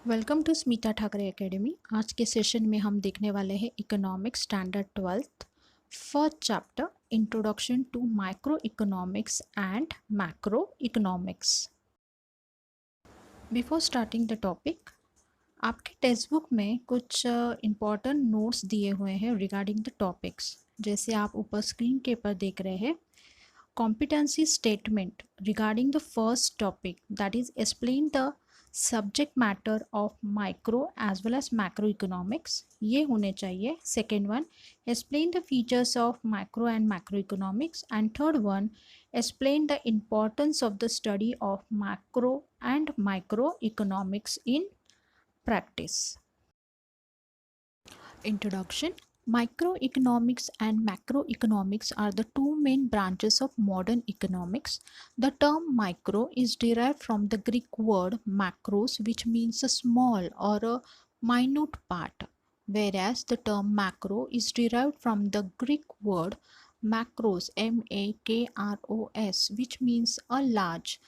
Welcome to Smita Thackeray academy. आज के session में हम देखने वाले हैं economics standard 12th first chapter introduction to micro economics and macro economics. Before starting the topic, आपके टेक्स्ट बुक में कुछ इम्पॉर्टेंट नोट्स दिए हुए हैं रिगार्डिंग द टॉपिक्स। जैसे आप ऊपर स्क्रीन के ऊपर देख रहे हैं, competency statement regarding the first topic, that is explain the subject matter of micro as well as macroeconomics, ये होने चाहिए। second one, explain the features of micro and macroeconomics, and third one, explain the importance of the study of macro and microeconomics in practice. Introduction. Microeconomics and macroeconomics are the two main branches of modern economics. The term micro is derived from the Greek word macros, which means a small or a minute part, whereas the term macro is derived from the Greek word macros, makros, which means a large.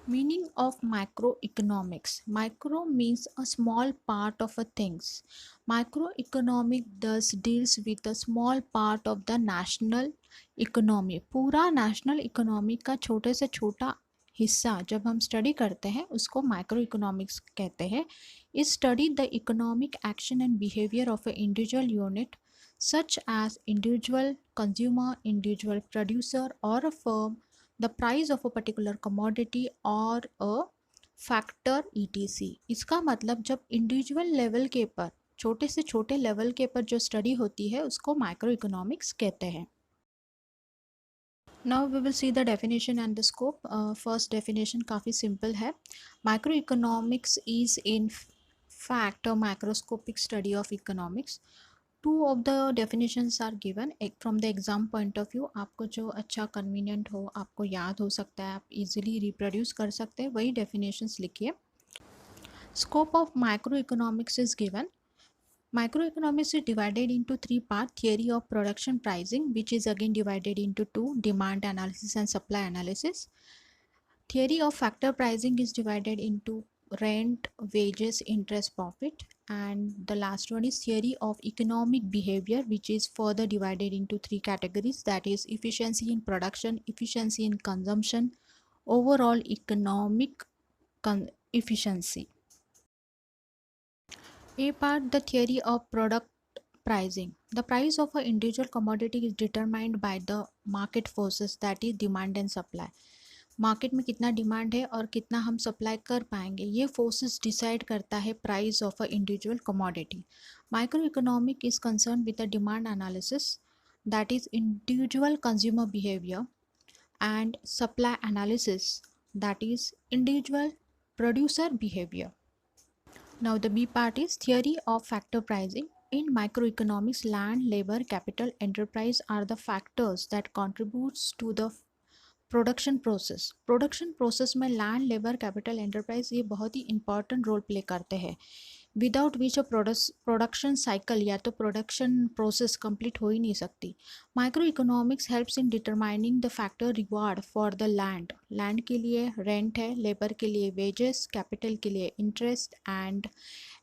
Meaning of microeconomics. Micro means a small part of a things. Microeconomic thus deals with a small part of the national economy. पूरा national economy का छोटे से छोटा हिस्सा जब हम study करते हैं उसको माइक्रो इकोनॉमिक्स कहते हैं। इस study the economic action and behaviour of A individual unit such as individual consumer, individual producer or a firm, the price of a particular commodity or a factor etc. इसका मतलब जब individual level के पर छोटे से छोटे level के पर जो स्टडी होती है उसको माइक्रो इकोनॉमिक्स कहते हैं। Now we will see the definition and the scope. First definition काफ़ी सिंपल है। Micro economics is in fact a microscopic study of economics. Two of the definitions are given. एक from the exam point of view, आपको जो अच्छा convenient हो, आपको याद हो सकता है, आप इजीली रिप्रोड्यूस कर सकते हैं, वही डेफिनेशंस लिखिए। Scope of micro economics is given. Microeconomics is divided into three parts: theory of production pricing, which is again divided into two: demand analysis and supply analysis. Theory of factor pricing is divided into rent, wages, interest, profit. And the last one is theory of economic behavior, which is further divided into three categories, that is efficiency in production, efficiency in consumption, overall economic efficiency. A part, the theory of product pricing. The price of an individual commodity is determined by the market forces, that is demand and supply. Market में कितना demand है और कितना हम supply कर पाएंगे, ये forces decide करता है price of a individual commodity. Micro economic is concern with the demand analysis, that is individual consumer behaviour, and supply analysis, that is individual producer behaviour. Now the B part is theory of factor pricing. In microeconomics, land, labor, capital, enterprise are the factors that contributes to the production process में land, labour, capital, enterprise ये बहुत ही important role play करते हैं। Without which a production cycle या तो production process complete हो ही नहीं सकती। Micro economics helps in determining the factor reward for the land के लिए रेंट है, लेबर के लिए वेजेस, कैपिटल के लिए इंटरेस्ट एंड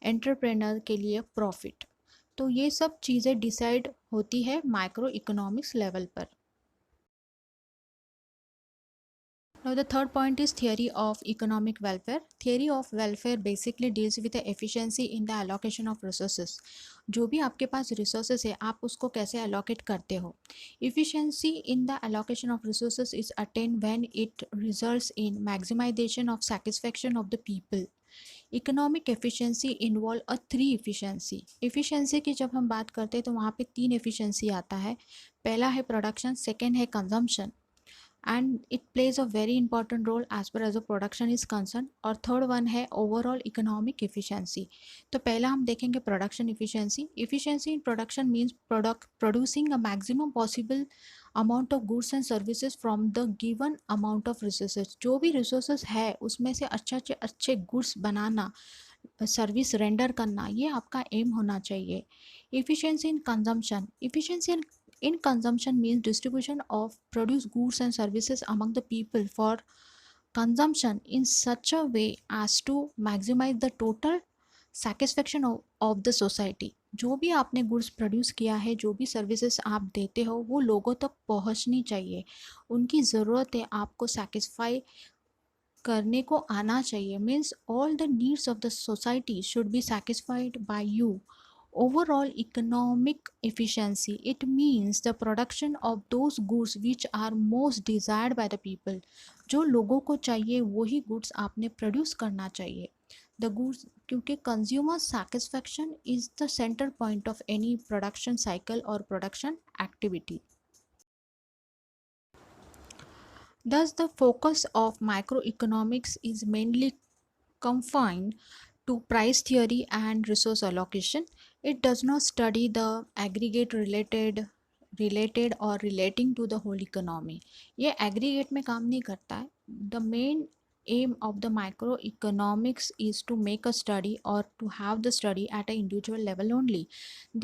एंटरप्रेनर के लिए प्रॉफिट। तो ये सब चीज़ें डिसाइड होती है माइक्रो इकोनॉमिक्स लेवल पर। Now the third point is theory of economic welfare. Theory of welfare basically deals with the efficiency in the allocation of resources. जो भी आपके पास resources है, आप उसको कैसे allocate करते हो। Efficiency in the allocation of resources is attained when it results in maximization of satisfaction of the people. Economic efficiency involve a three efficiency. Efficiency की जब हम बात करते हैं तो वहाँ पे तीन efficiency आता है। पहला है production, second है consumption, and it plays a very important role as far as the production is concerned, और थर्ड वन है ओवरऑल इकोनॉमिक एफिशिएंसी। तो पहला हम देखेंगे production efficiency. Efficiency in production means producing a maximum possible amount of goods and services from the given amount of resources. जो भी resources है उसमें से अच्छे गुड्स बनाना, सर्विस रेंडर करना, ये आपका एम होना चाहिए। Efficiency in consumption. Efficiency in consumption means distribution of produced goods and services among the people for consumption in such a way as to maximize the total satisfaction of the society. जो भी आपने goods produce किया है, जो भी services आप देते हो, वो लोगों तक पहुंचनी चाहिए, उनकी ज़रूरतें आपको सेटिस्फाई करने को आना चाहिए. Means all the needs of the society should be satisfied by you. Overall economic efficiency, it means the production of those goods which are most desired by the people. जो लोगों को चाहिए वही goods आपने produce करना चाहिए. The goods, क्योंकि consumer satisfaction is the center point of any production cycle or production activity. Thus, the focus of microeconomics is mainly confined to price theory and resource allocation. It does not study the aggregate related or relating to the whole economy. ये aggregate में काम नहीं करता है. The main aim of the microeconomics is to make a study or to have the study at an individual level only.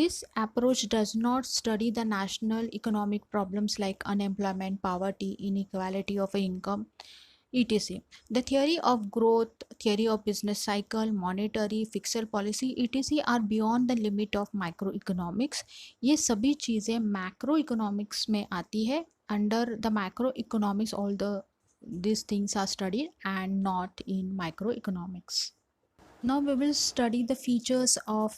This approach does not study the national economic problems like unemployment, poverty, inequality of income, etc. The theory of growth, theory of business cycle, monetary, fiscal policy, etc. are beyond the limit of microeconomics. ये सभी चीज़ें macroeconomics में आती है. Under the macroeconomics, all these things are studied and not in microeconomics. Now we will study the features of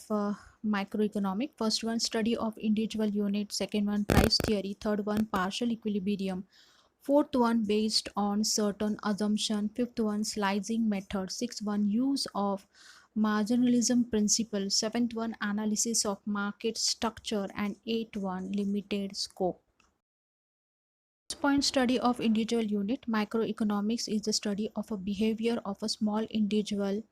microeconomic. First one, study of individual unit. Second one, price theory. Third one, partial equilibrium. Fourth one, based on certain assumption. Fifth one, slicing method. Sixth one, use of marginalism principle. Seventh one, analysis of market structure. And eighth one, limited scope. First point, study of individual unit. Microeconomics is the study of a behavior of a small individual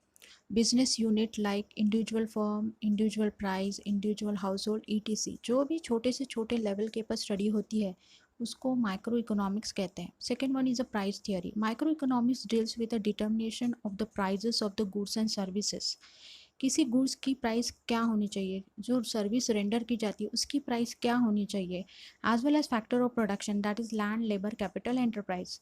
business unit like individual firm, individual price, individual house hold, ETC. जो भी छोटे से छोटे level के पर study होती है उसको माइक्रो इकोनॉमिक्स कहते हैं. Second one is a price theory. Micro economics deals with the determination of the prices of the goods and services. किसी गुड्स की प्राइस क्या होनी चाहिए, जो सर्विस रेंडर की जाती है उसकी प्राइस क्या होनी चाहिए, as well as factor of production that is land, labour, capital, enterprise.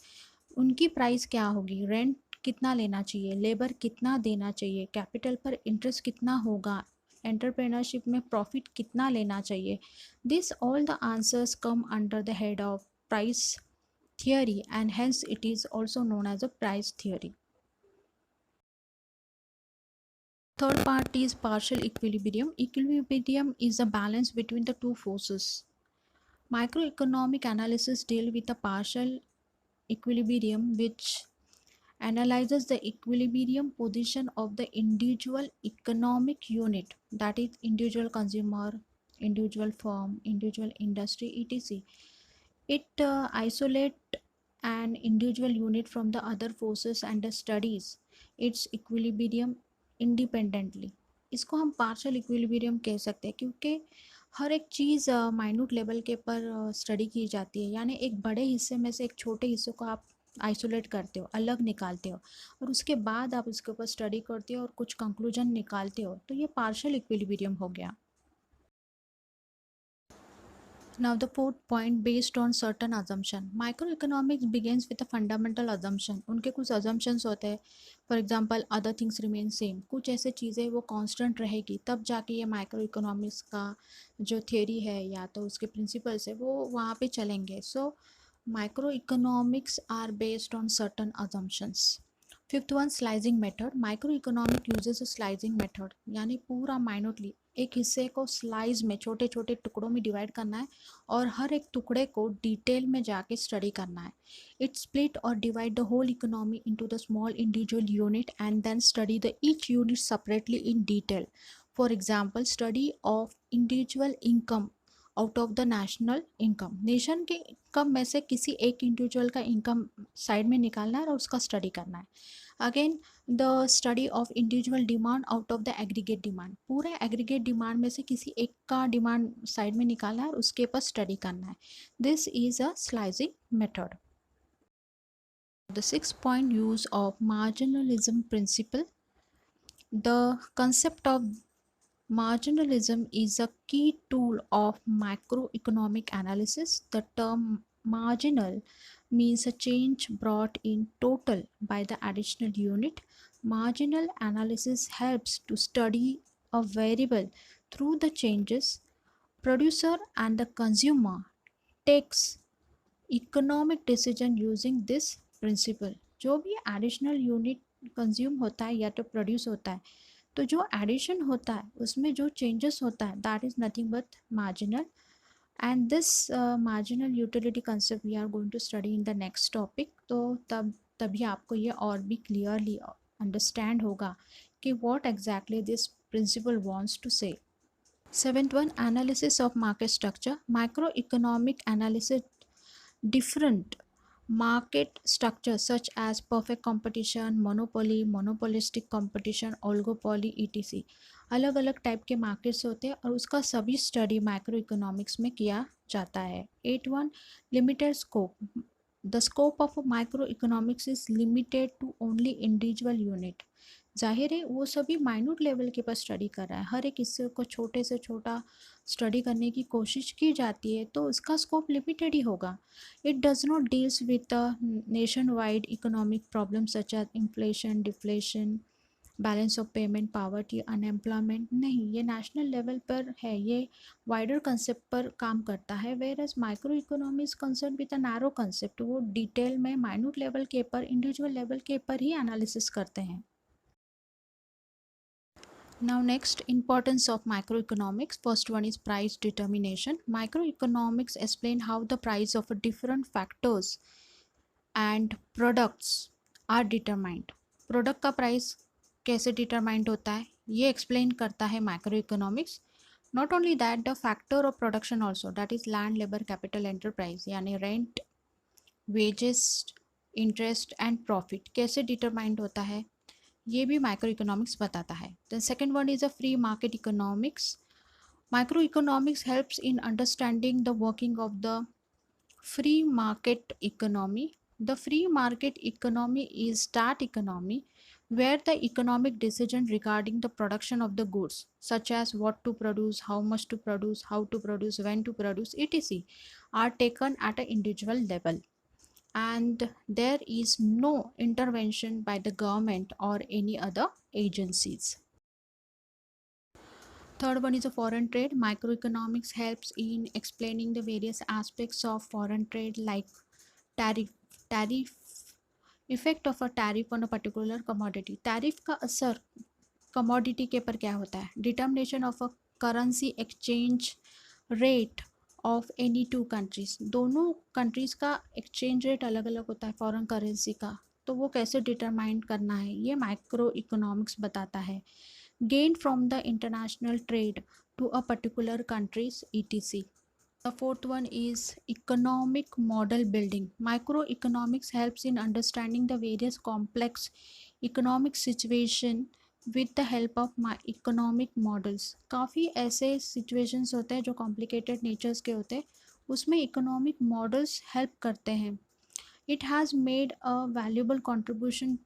उनकी प्राइस क्या होगी, रेंट कितना लेना चाहिए, लेबर कितना देना चाहिए, कैपिटल पर इंटरेस्ट कितना होगा, एंटरप्रेन्योरशिप में प्रॉफिट कितना लेना चाहिए. This all the answers come under the head of price theory and hence it is also known as a price theory. Third part is partial equilibrium. Equilibrium is a balance between the two forces. Microeconomic analysis deal with a partial equilibrium which analyzes the equilibrium position of the individual economic unit, that is individual consumer, individual firm, individual industry, etc. It isolates an individual unit from the other forces and studies its equilibrium independently. इसको हम partial equilibrium कह सकते हैं क्योंकि हर एक चीज़ minute level के पर study की जाती है. यानी एक बड़े हिस्से में से एक छोटे हिस्से को आप आइसोलेट करते हो, अलग निकालते हो और उसके बाद आप उसके ऊपर स्टडी करते हो और कुछ कंक्लूजन निकालते हो, तो ये पार्शियल इक्विलिब्रियम हो गया. Now the fourth point, based on certain assumption. Microeconomics begins with a fundamental assumption. उनके कुछ assumptions होते हैं. For example, other things remain same. कुछ ऐसे चीज़ें वो constant रहेगी तब जाके ये microeconomics का जो theory है या तो उसके principles है वो वहाँ पे चलेंगे. So microeconomics are based on certain assumptions. Fifth one, slicing method. Micro economic uses slicing method, यानी पूरा माइन्यूटली एक हिस्से को स्लाइज में छोटे छोटे टुकड़ों में डिवाइड करना है और हर एक टुकड़े को डिटेल में जाके स्टडी करना है. इट स्प्लिट और divide the whole economy into the small individual unit and then study the each unit separately in detail. For example, study of individual income out of the national income. Nation के income में से किसी एक individual का income side में निकालना है और उसका स्टडी करना है. Again the study of individual demand out of the aggregate demand. पूरे एग्रीगेट डिमांड में से किसी एक का डिमांड साइड में निकालना है और उसके ऊपर स्टडी करना है. This is a slicing method. The sixth point, use of marginalism principle. The concept of marginalism is a key tool of macroeconomic analysis. The term marginal means a change brought in total by the additional unit. Marginal analysis helps to study a variable through the changes. Producer and the consumer takes economic decision using this principle. जो भी additional unit consume होता है या तो produce होता है, तो जो एडिशन होता है उसमें जो चेंजेस होता है that is nothing but marginal. And this marginal utility concept we are going to study in the next topic. तो तभी आपको ये और भी क्लियरली अंडरस्टैंड होगा कि what exactly this principle wants to say. Seventh one, analysis of market structure. Microeconomic analysis different market structures such as perfect competition, monopoly, monopolistic competition, oligopoly, etc. अलग अलग टाइप के मार्केट्स होते हैं और उसका सभी स्टडी माइक्रो इकोनॉमिक्स में किया जाता है. 8.1 limited scope. The scope of micro economics is limited to only individual unit. जाहिर है वो सभी माइन्यूट लेवल के पास स्टडी कर रहा है, हर एक हिस्से को छोटे से छोटा स्टडी करने की कोशिश की जाती है, तो उसका स्कोप लिमिटेड ही होगा. It does not deals with the nation wide economic problem such as inflation, deflation, balance of payment, poverty, unemployment. नहीं, ये नेशनल लेवल पर है, ये वाइडर कंसेप्ट पर काम करता है. Whereas micro economics concern with a narrow concept, वो डिटेल में माइन्यूट लेवल के पर, इंडिविजुअल लेवल के पर ही एनालिसिस करते हैं. Now next, importance of microeconomics. First one is price determination. Microeconomics explain how the price of different factors and products are determined. Product का price कैसे determined होता है ये explain करता है microeconomics. Not only that, the factor of production also, that is land, labor, capital, enterprise, यानी rent, wages, interest and profit कैसे determined होता है ये भी माइक्रो इकोनॉमिक्स बताता है. The second one is a free market economics. Micro economics helps in understanding the working of the free market economy. The free market economy is that economy where the economic decision regarding the production of the goods such as what to produce, how much to produce, how to produce, when to produce, etc. are taken at an individual level, and there is no intervention by the government or any other agencies. Third one is a foreign trade. Microeconomics helps in explaining the various aspects of foreign trade like tariff effect of a tariff on a particular commodity. tariff का असर commodity के पर क्या होता है. determination of a currency exchange rate of any two countries. दोनों countries का exchange rate अलग अलग होता है फॉरेन करेंसी का, तो वो कैसे डिटरमाइन करना है ये माइक्रो इकोनॉमिक्स बताता है. Gain from the international trade to a particular countries etc. The fourth one is economic model building. Microeconomics helps in understanding the various complex economic situation with the help of my economic models. काफ़ी ऐसे situations होते हैं जो complicated natures के होते हैं, उसमें economic models help करते हैं. It has made a valuable contribution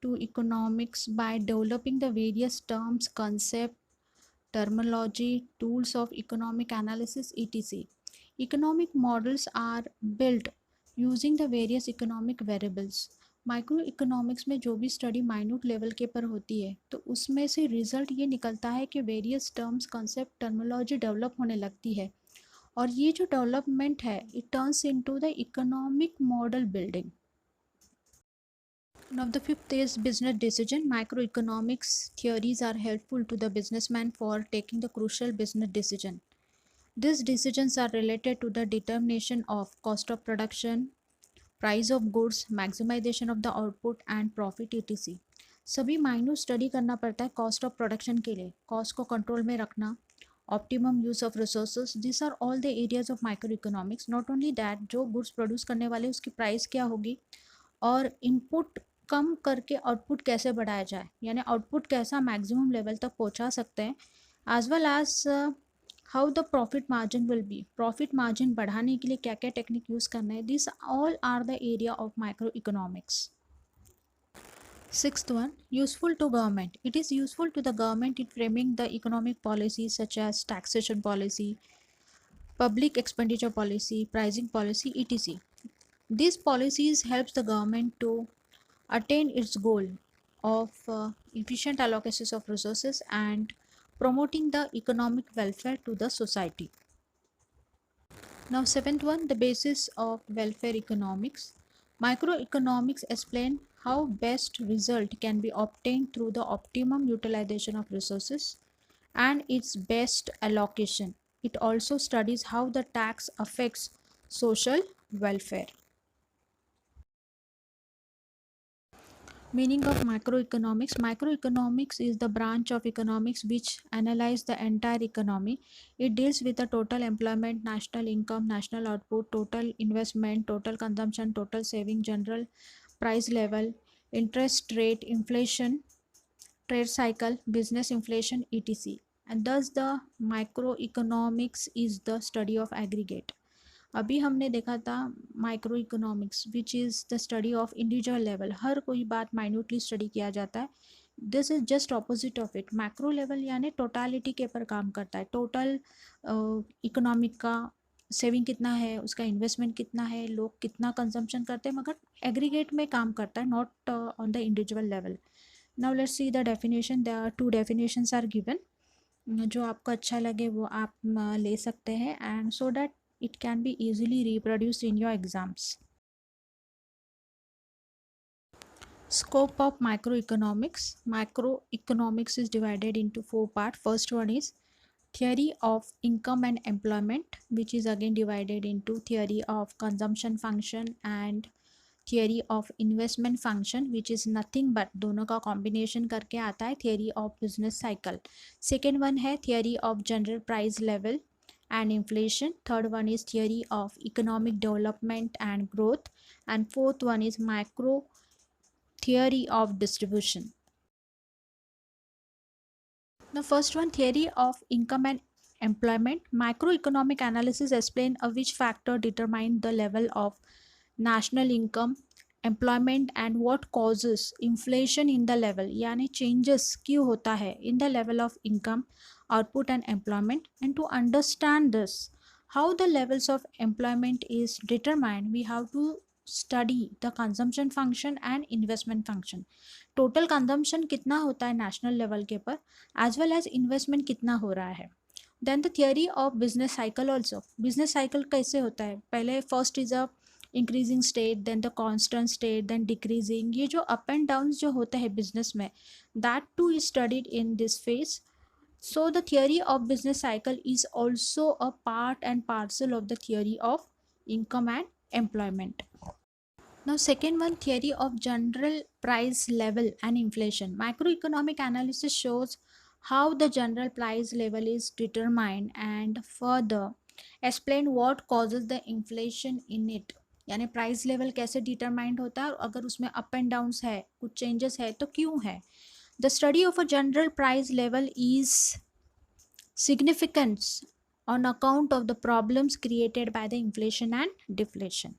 to economics by developing the various terms, concept, terminology, tools of economic analysis etc. Economic models are built using the various economic variables. Micro economics में जो भी study minute level के पर होती है तो उसमें से रिजल्ट ये निकलता है कि various terms, concept, terminology develop होने लगती है, और ये जो डेवलपमेंट है it turns into the economic model building. Now the fifth is business decision. Microeconomics theories are helpful to the businessman for taking the crucial business decision. These decisions are related to the determination of cost of production, price of goods, maximisation of the output and profit etc. सभी minute study करना पड़ता है cost of production के लिए, cost को control में रखना, optimum use of resources. This are all the areas of micro economics. Not only that, जो गुड्स प्रोड्यूस करने वाले उसकी प्राइस क्या होगी और इनपुट कम करके आउटपुट कैसे बढ़ाया जाए, यानी आउटपुट कैसा मैक्सिमम लेवल तक पहुंचा सकते हैं, as well as how the profit margin will be. Profit margin बढ़ाने के लिए क्या क्या टेक्निक यूज़ करना है. This all are the area of micro economics. Sixth one, useful to government. It is useful to the government in framing the economic policies such as taxation policy, public expenditure policy, pricing policy etc. These policies helps the government to attain its goal of efficient allocations of resources and promoting the economic welfare to the society. Now, seventh one, the basis of welfare economics. Microeconomics explain how best result can be obtained through the optimum utilization of resources and its best allocation. It also studies how the tax affects social welfare. Meaning of macroeconomics. Microeconomics is the branch of economics which analyze the entire economy. It deals with the total employment, national income, national output, total investment, total consumption, total saving, general price level, interest rate, inflation, trade cycle, business inflation, etc. And thus the microeconomics is the study of aggregate. अभी हमने देखा था micro economics which is the study of individual level, हर कोई बात minutely स्टडी किया जाता है. This is just opposite of it. Macro level यानी टोटालिटी के ऊपर काम करता है, टोटल इकोनॉमिक का सेविंग कितना है, उसका इन्वेस्टमेंट कितना है, लोग कितना कंजम्पशन करते हैं, मगर एग्रीगेट में काम करता है, not on the individual level. Now let's see the definition. The two definitions are given. जो आपको अच्छा लगे वो आप ले सकते हैं, and so that it can be easily reproduced in your exams. Scope of microeconomics. Microeconomics is divided into four parts. First one is theory of income and employment, which is again divided into theory of consumption function and theory of investment function, which is nothing but दोनों का combination करके आता है theory of business cycle. Second one है theory of general price level and inflation. Third one is theory of economic development and growth, and fourth one is macro theory of distribution. The first one, theory of income and employment. Macroeconomic analysis explain which factor determine the level of national income, employment and what causes inflation in the level, यानी changes क्यों होता है in the level of income, output and employment. And to understand this, how the levels of employment is determined, we have to study the consumption function and investment function. Total consumption कितना होता है national level के पर, as well as investment कितना हो रहा है. Then the theory of business cycle also. Business cycle कैसे होता है, पहले first is a increasing state, then the constant state, then decreasing. ये जो अप एंड डाउन जो होते हैं बिजनेस में, that two is studied in this phase. So the theory of business cycle is also a part and parcel of the theory of income and employment. Now, second one, theory of general price level and inflation. Macroeconomic analysis shows how the general price level is determined and further explain what causes the inflation in it. यानी price level कैसे determined होता है और अगर उसमें up and downs है, कुछ changes है तो क्यों है. The study of a general price level is significant on account of the problems created by the inflation and deflation.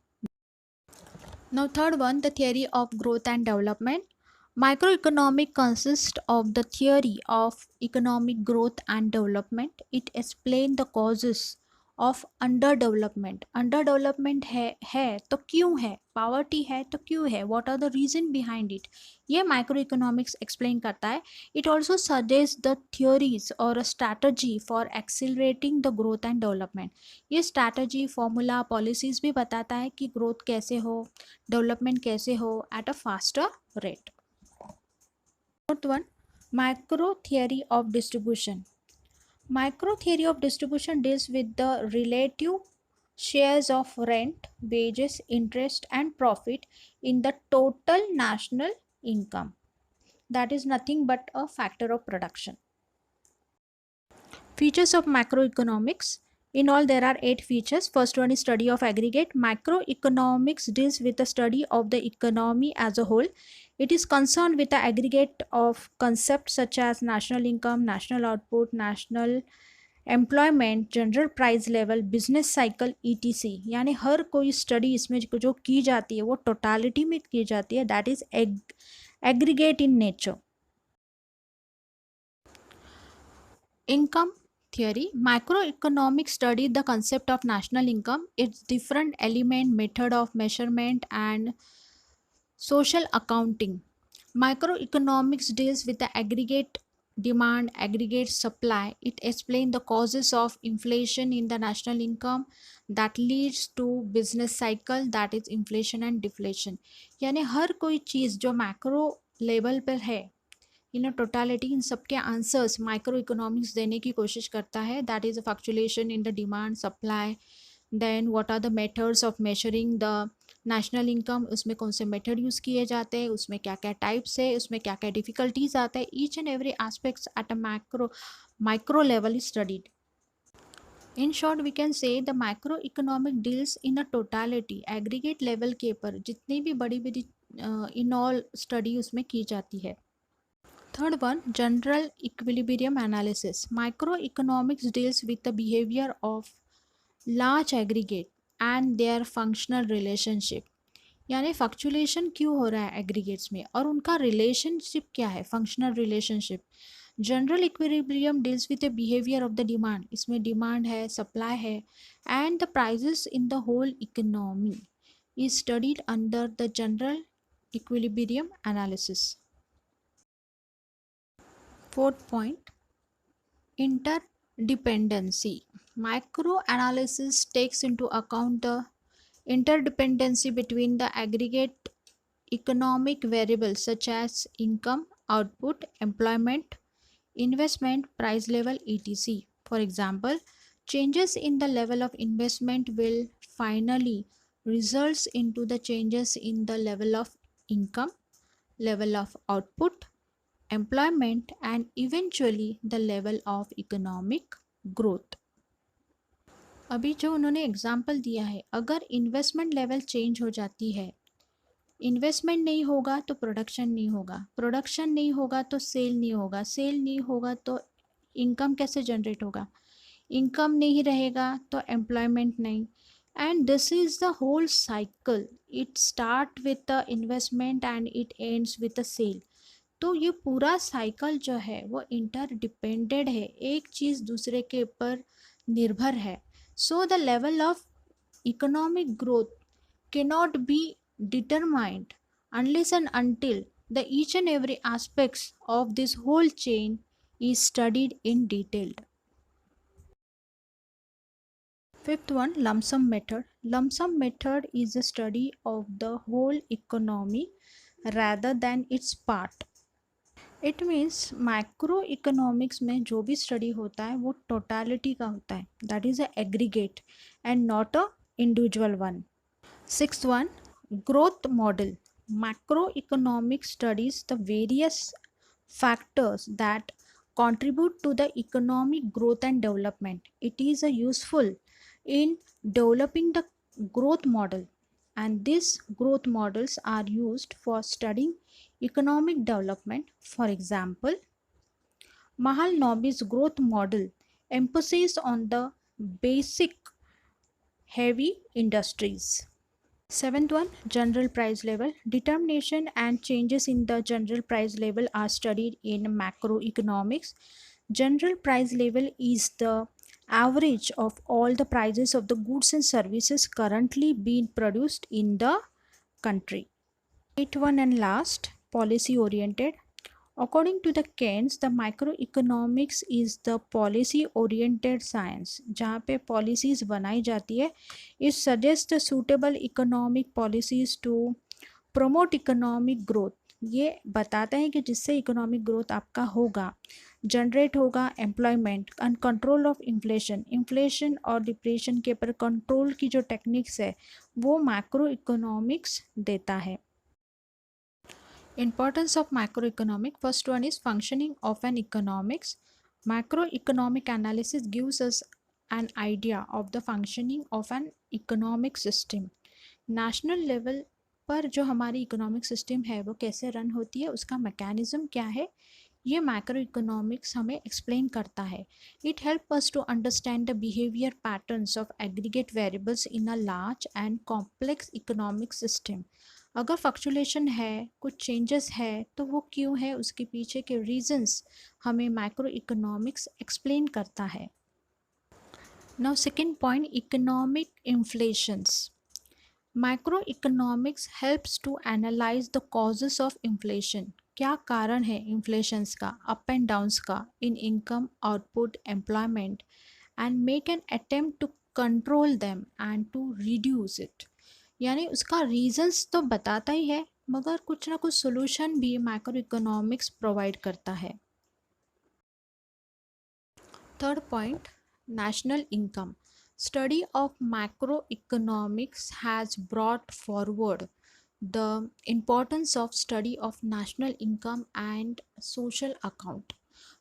Now, third one, the theory of growth and development. Microeconomic consists of the theory of economic growth and development. It explains the causes of underdevelopment. Underdevelopment है तो क्यों है, poverty है तो क्यों है, what are the reason behind it, ये microeconomics explain करता है. It also suggests the theories or a strategy for accelerating the growth and development. ये strategy, formula, policies भी बताता है कि growth कैसे हो, development कैसे हो at a faster rate. Fourth one, macro theory of distribution. Micro theory of distribution deals with the relative shares of rent, wages, interest and profit in the total national income. That is nothing but a factor of production. Features of macroeconomics. In all, there are 8 features. First one is study of aggregate. Macroeconomics deals with the study of the economy as a whole. It is concerned with the aggregate of concepts such as national income, national output, national employment, general price level, business cycle, etc. यानी हर कोई study इसमें जो की जाती है वो totality में की जाती है, that is aggregate in nature. Income Theory. Macroeconomics studied the concept of national income, its different element, method of measurement, and social accounting. Microeconomics deals with the aggregate demand, aggregate supply. It explains the causes of inflation in the national income that leads to business cycle, that is inflation and deflation. यानी हर कोई चीज़ जो macro level पर है, इन totality, इन सबके answers micro economics देने की कोशिश करता है. That is a fluctuation in the demand supply. Then what are the methods of measuring the national income, उसमें कौन से मेथड यूज़ किए जाते हैं, उसमें क्या क्या टाइप्स है, उसमें क्या क्या डिफ़िकल्टीज आते हैं. Each and every aspects at a micro level is studied. In short we can say the micro economic deals in a totality, aggregate level के ऊपर जितनी भी बड़ी बड़ी इन ऑल स्टडी उसमें की जाती है. Third one, general equilibrium analysis. Microeconomics deals with the behavior of large aggregate and their functional relationship. यानी फ्लक्चुएशन क्यों हो रहा है एग्रीगेट्स में और उनका रिलेशनशिप क्या है, functional relationship. General equilibrium deals with the behaviour of the demand, इसमें डिमांड है, सप्लाई है, and the prices in the whole economy is studied under the general equilibrium analysis. Fourth point, interdependency. Microanalysis takes into account the interdependency between the aggregate economic variables such as income, output, employment, investment, price level, etc. For example, changes in the level of investment will finally results into the changes in the level of income, level of output, employment, and eventually the level of economic growth. अभी जो उन्होंने example दिया है, अगर investment level change हो जाती है, investment नहीं होगा तो प्रोडक्शन नहीं होगा, प्रोडक्शन नहीं होगा तो सेल नहीं होगा, सेल नहीं होगा तो इनकम कैसे जनरेट होगा, इनकम नहीं रहेगा तो एम्प्लॉयमेंट नहीं. And this is the whole cycle. It start with the investment and it ends with the sale. तो ये पूरा साइकिल जो है वो इंटरडिपेंडेंट है, एक चीज़ दूसरे के ऊपर निर्भर है. So the level of economic growth cannot be determined unless and until the each and every aspects of this whole chain is studied in detail. Fifth one, lump sum method. Lump sum method is a study of the whole economy rather than its part. It means micro economics में जो भी study होता है वो totality का होता है, that is a aggregate and not a individual one. Sixth one, growth model. Macro economics studies the various factors that contribute to the economic growth and development. It is useful in developing the growth model, and these growth models are used for studying economic development. For example, Mahalanobis growth model emphasizes on the basic heavy industries. Seventh one, general price level. Determination and changes in the general price level are studied in macroeconomics. General price level is the average of all the prices of the goods and services currently being produced in the country. Eighth one and last, policy oriented. According to the Keynes, the microeconomics is the policy oriented science. जहाँ पे policies बनाई जाती है, it suggests the suitable economic policies to promote economic growth. ये बताते हैं कि जिससे इकोनॉमिक ग्रोथ आपका होगा, जनरेट होगा employment and control of inflation. Inflation और डिप्रेशन के ऊपर कंट्रोल की जो टेक्निक्स है वो मैक्रो इकोनॉमिक्स देता है. Importance of macroeconomic. First one is functioning of an economics. Macroeconomic analysis gives us an idea of the functioning of an economic system. National level पर जो हमारी इकोनॉमिक सिस्टम है वो कैसे रन होती है, उसका मैकेनिज्म क्या है, ये मैक्रो इकोनॉमिक्स हमें एक्सप्लेन करता है. It help us to understand the behaviour patterns of aggregate variables in a large and complex economic system. अगर फ्लक्चुएशन है, कुछ चेंजेस है, तो वो क्यों है, उसके पीछे के रीजंस हमें माइक्रो इकोनॉमिक्स एक्सप्लेन करता है. Now second point, economic inflations. Macroeconomics helps to analyze the causes of inflation. क्या कारण है inflations का, up and downs का, in income, output, employment, and make an attempt to control them and to reduce it. यानी उसका reasons तो बताता ही है, मगर कुछ ना कुछ सोल्यूशन भी मैक्रो इकोनॉमिक्स प्रोवाइड करता है. Third point, national income. Study of macroeconomics has brought forward the importance of study of national income and social account.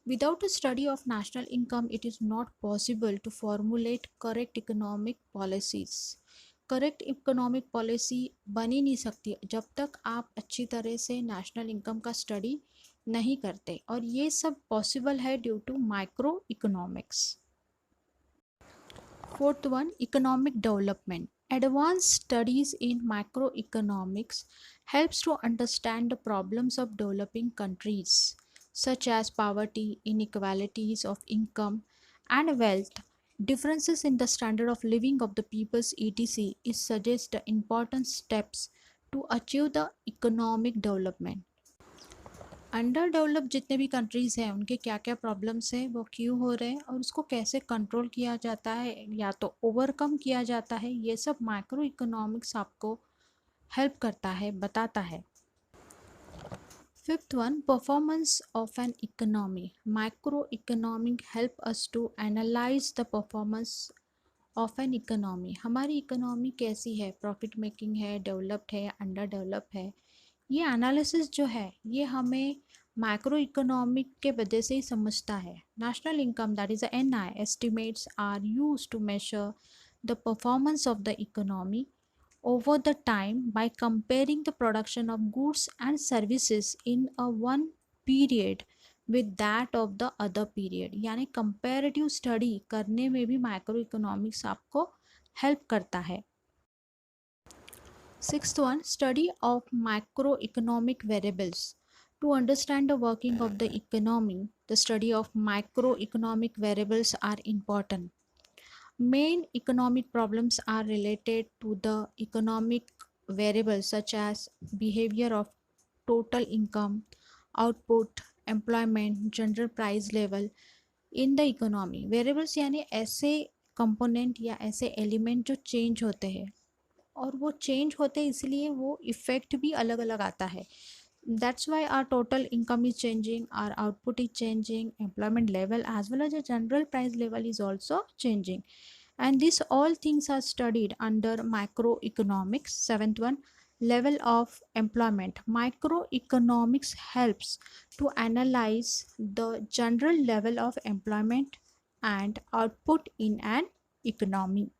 Without a study of national income, it is not possible to formulate correct economic policies. Correct economic policy बन ही नहीं सकती जब तक आप अच्छी तरह से national income का स्टडी नहीं करते, और ये सब पॉसिबल है due to micro economics. Fourth one, economic development. Advanced studies in macroeconomics helps to understand the problems of developing countries such as poverty, inequalities of income and wealth, differences in the standard of living of the peoples, etc. It suggests the important steps to achieve the economic development. Under develop जितने भी countries हैं उनके क्या क्या problems हैं, वो क्यों हो रहे हैं, और उसको कैसे कंट्रोल किया जाता है या तो ओवरकम किया जाता है, ये सब माइक्रो इकोनॉमिक्स आपको हेल्प करता है, बताता है. Fifth one, performance of an economy. Micro economic help us to analyse the performance of an economy. हमारी इकोनॉमी कैसी है, प्रॉफिट मेकिंग है, डेवलप्ड है या अंडर डेवलप है, ये एनालिसिस जो है ये हमें मैक्रो इकोनॉमिक के वजह से ही समझता है. National income, that is NI, estimates are used to measure the performance of the economy over the time by comparing the production of goods and services in a one period with that of the other period. यानी comparative study करने में भी micro economics आपको help करता है. Sixth one, study of macroeconomic variables. To understand the working of the economy, the study of macroeconomic variables are important. Main economic problems are related to the economic variables such as behavior of total income, output, employment, general price level in the economy. Variables यानी ऐसे component या ऐसे element जो change होते हैं, और वो change होते हैं इसलिए वो इफ़ेक्ट भी अलग अलग आता है. That's why our total income is changing, our output is changing, employment level as well as a general price level is also changing, and these all things are studied under microeconomics. Seventh one, level of employment. Microeconomics helps to analyze the general level of employment and output in an economy.